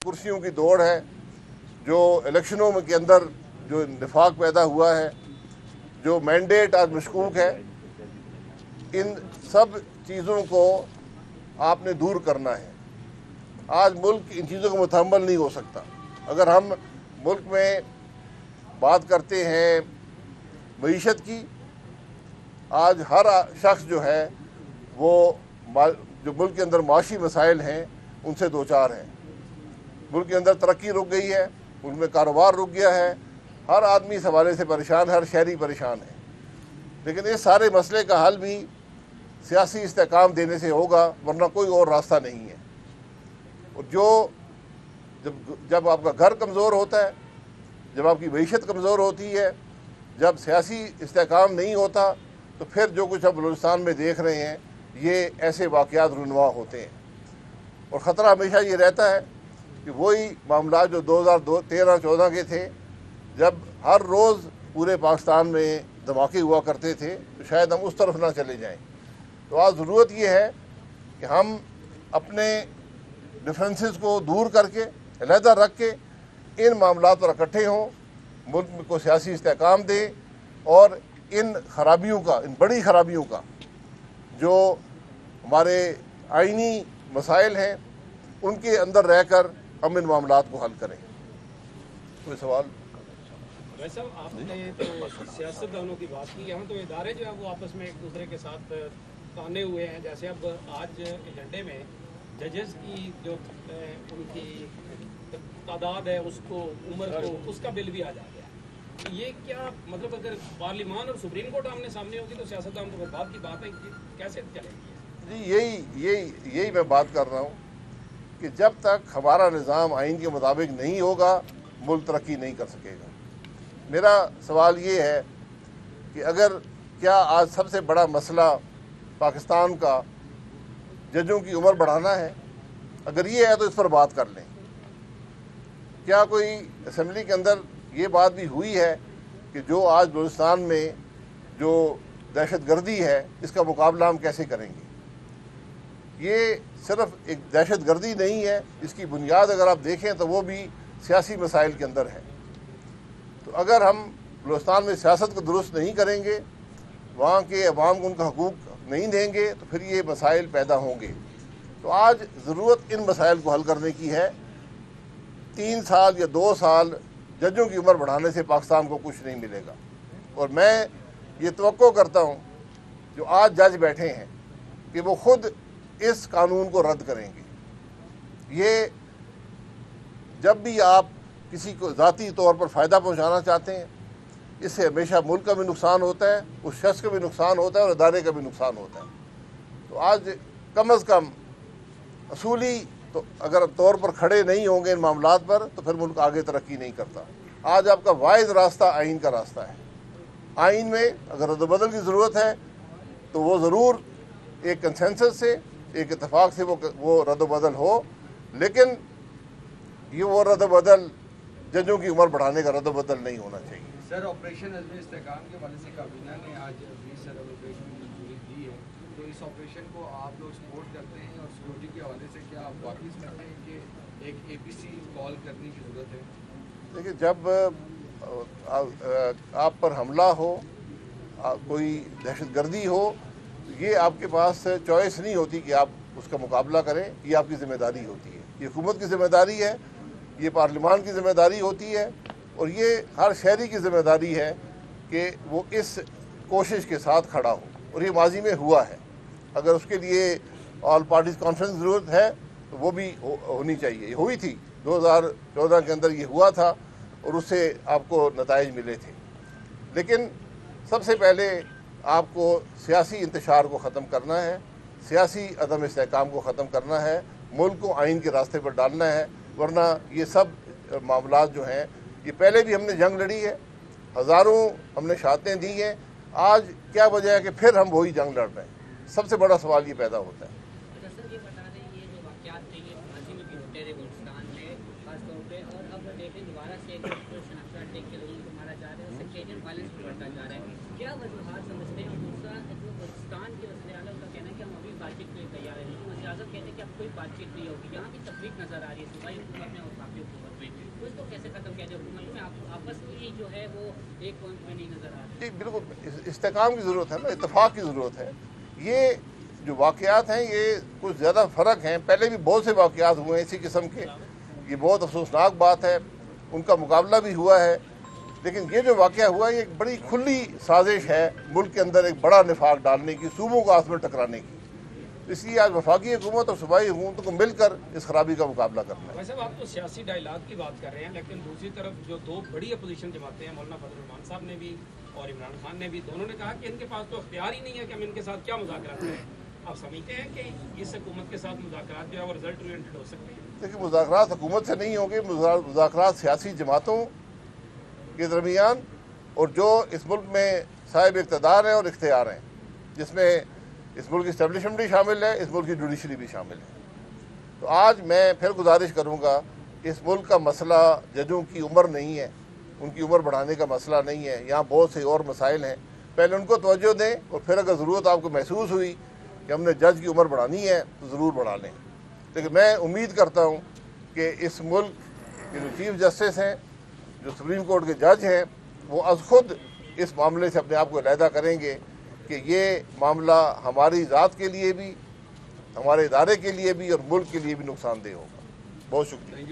कुर्सियों की दौड़ है, जो इलेक्शनों में के अंदर जो निफाक पैदा हुआ है, जो मैंडेट आज मशकूक है, इन सब चीज़ों को आपने दूर करना है। आज मुल्क इन चीज़ों को मुतहम्मल नहीं हो सकता। अगर हम मुल्क में बात करते हैं मईशत की, आज हर शख्स जो है वो जो मुल्क के अंदर माशी मसाइल हैं उनसे दो चार हैं। मुल्क के अंदर तरक्की रुक गई है, मुल्क में कारोबार रुक गया है, हर आदमी इस हवाले से परेशान है, हर शहरी परेशान है। लेकिन इस सारे मसले का हल भी सियासी इस्तेकाम देने से होगा, वरना कोई और रास्ता नहीं है। और जब आपका घर कमज़ोर होता है, जब आपकी मईशत कमज़ोर होती है, जब सियासी इस्तेकाम नहीं होता, तो फिर जो कुछ अब बलूचिस्तान में देख रहे हैं ये ऐसे वाक़यात रुनवा होते हैं। और ख़तरा हमेशा ये रहता है कि वही मामला जो 2013-14 के थे, जब हर रोज़ पूरे पाकिस्तान में धमाके हुआ करते थे, तो शायद हम उस तरफ ना चले जाएं। तो आज ज़रूरत ये है कि हम अपने डिफरेंसेस को दूर करके, अलहदा रख के इन मामलात पर इकट्ठे हों, मुल्क को सियासी इस्तेकाम दें और इन खराबियों का, इन बड़ी खराबियों का जो हमारे आइनी मसाइल हैं उनके अंदर रहकर हम इन मामलात को हल करें। कोई सवाल? वैसे आपने तो सियासतदानों की बात की, यहाँ तो इदारे जो है वो आपस में एक दूसरे के साथ ताने हुए हैं। जैसे अब आज एजेंडे में जजेस की जो उनकी तादाद है, उसको उम्र को, उसका बिल भी आ जा गया। ये क्या मतलब, अगर पार्लिमान और सुप्रीम कोर्ट आमने सामने होगी तो सियासतदान तो बात की बात है कि कैसे चलेगी? जी यही मैं बात कर रहा हूँ कि जब तक हमारा निज़ाम आइन के मुताबिक नहीं होगा, मुल्क तरक्की नहीं कर सकेगा। मेरा सवाल ये है कि क्या आज सबसे बड़ा मसला पाकिस्तान का जजों की उम्र बढ़ाना है? अगर ये है तो इस पर बात कर लें। क्या कोई असम्बली के अंदर ये बात भी हुई है कि जो आज बलूचिस्तान में जो दहशत गर्दी है इसका मुकाबला हम कैसे करेंगे? ये सिर्फ एक दहशत गर्दी नहीं है, इसकी बुनियाद अगर आप देखें तो वो भी सियासी मसाइल के अंदर है। तो अगर हम बलूचिस्तान में सियासत को दुरुस्त नहीं करेंगे, वहाँ के अवाम को उनका हकूक़ नहीं देंगे, तो फिर ये मसाइल पैदा होंगे। तो आज ज़रूरत इन मसाइल को हल करने की है। 3 साल या 2 साल जजों की उम्र बढ़ाने से पाकिस्तान को कुछ नहीं मिलेगा। और मैं ये तवक्को करता हूँ जो आज जज बैठे हैं कि वो खुद इस कानून को रद्द करेंगे। ये जब भी आप किसी को ज़ाती तौर पर फ़ायदा पहुँचाना चाहते हैं, इससे हमेशा मुल्क का भी नुकसान होता है, उस शख्स का भी नुकसान होता है और इदारे का भी नुकसान होता है। तो आज कम अज़ कम असूली तो अगर तौर पर खड़े नहीं होंगे इन मामलात पर, तो फिर मुल्क आगे तरक्की नहीं करता। आज आपका वाहिद रास्ता आइन का रास्ता है। आइन में अगर रद्द-बदल की ज़रूरत है तो वो ज़रूर एक कंसेंसस से, एक इत्तेफाक से वो रद्द-बदल हो, लेकिन ये वो रद्द-बदल जजों की उम्र बढ़ाने का रद्द-बदल नहीं होना चाहिए। सर, ऑपरेशन अज़्म इस्तेहकाम के हवाले से काबीना ने आज 20 अरब रुपये की मंजूरी दी है, तो इस ऑपरेशन को आप लोग सपोर्ट करते हैं? और सिक्योरिटी के हवाले से क्या आप वाकई समझते हैं कि एक APC कॉल करने की ज़रूरत है? देखिए, जब आप पर हमला हो, कोई दहशतगर्दी हो, ये आपके पास चॉइस नहीं होती कि आप उसका मुकाबला करें, ये आपकी ज़िम्मेदारी होती है। ये हुकूमत की ज़िम्मेदारी है, ये पार्लिमान की ज़िम्मेदारी होती है, और ये हर शहरी की ज़िम्मेदारी है कि वो इस कोशिश के साथ खड़ा हो। और ये माजी में हुआ है। अगर उसके लिए ऑल पार्टीज़ कॉन्फ्रेंस ज़रूरत है तो वो भी होनी चाहिए। हुई थी 2014 के अंदर, ये हुआ था और उससे आपको नताइज मिले थे। लेकिन सबसे पहले आपको सियासी इंतशार को ख़त्म करना है, सियासी अदम इस्तेहकाम को ख़त्म करना है, मुल्क को आइन के रास्ते पर डालना है। वरना ये सब मामलात जो हैं, ये पहले भी हमने जंग लड़ी है, हज़ारों हमने शहादतें दी हैं। आज क्या वजह है कि फिर हम वही जंग लड़ रहे हैं? सबसे बड़ा सवाल ये पैदा होता है। खास तौर पे, और अब देखें दोबारा से शनाख्त अटैक के लोगों को मारा जा रहा है, सेक्टेरियन वायलेंस भी बढ़ता जा रहा है, क्या वजूहात समझते हैं? और दूसरा, जो पाकिस्तान के वज़ीर आज़म का कहना है कि हम अभी बातचीत के लिए तैयार हैं, लेकिन वज़ीर आज़म कहते हैं कि अब कोई बातचीत नहीं होगी। यहाँ की तफरीक नज़र आ रही है सूबाई हुकूमत में और वफाकी हुकूमत में, तो इसको कैसे ख़त्म किया जाए? हुकूमत में आपस में जो है वो एक पॉइंट में नहीं नज़र आ रहा। जी बिल्कुल, इस्तेकाम की ज़रूरत है ना, इत्तेफाक की ज़रूरत है। ये जो वाक़यात हैं ये कुछ ज़्यादा फ़र्क हैं, पहले भी बहुत से वाक़यात हुए हैं इसी किस्म के, ये बहुत अफसोसनाक बात है, उनका मुकाबला भी हुआ है। लेकिन ये जो वाक़या हुआ है ये एक बड़ी खुली साजिश है मुल्क के अंदर एक बड़ा निफाक डालने की, सूबों को आपस में टकराने की। इसलिए आज वफाकी हुकूमत और सूबाई हुकूमत को मिलकर इस खराबी का मुकाबला करना है। वैसे आप तो सियासी डायलॉग की बात कर रहे हैं, लेकिन दूसरी तरफ जो दो बड़ी अपोजिशन जमातें हैं, मौलाना फजल रहमान साहब ने भी और इमरान खान ने भी, दोनों ने कहा कि इनके पास तो अख्तियार ही नहीं है कि हम इनके साथ क्या मुज़ाकरात करें। आप समझते हैं कि इस हुकूमत के साथ मुज़ाकरात जो है वो रिजल्ट ओरिएंटेड हो सकते हैं? देखिए, मुज़ाकरात हुकूमत से नहीं होंगे, मुज़ाकरात सियासी जमातों के दरमियान और जो इस मुल्क में साहिब इक़्तिदार हैं और इख्तियार हैं, जिसमें इस मुल्क की इस्टेब्लिशमेंट भी शामिल है, इस मुल्क की जुडिशरी भी शामिल है। तो आज मैं फिर गुजारिश करूँगा, इस मुल्क का मसला जजों की उम्र नहीं है, उनकी उम्र बढ़ाने का मसला नहीं है, यहाँ बहुत से और मसाइल हैं, पहले उनको तवज्जो दें और फिर अगर ज़रूरत आपको महसूस हुई कि हमने जज की उम्र बढ़ानी है तो ज़रूर बढ़ा लें। लेकिन मैं उम्मीद करता हूँ कि इस मुल्क के जो चीफ जस्टिस हैं, जो सुप्रीम कोर्ट के जज हैं, वो अज़ खुद इस मामले से अपने आप को अलहदा करेंगे कि ये मामला हमारी ज़ात के लिए भी, हमारे इदारे के लिए भी और मुल्क के लिए भी नुकसानदेह होगा। बहुत शुक्रिया।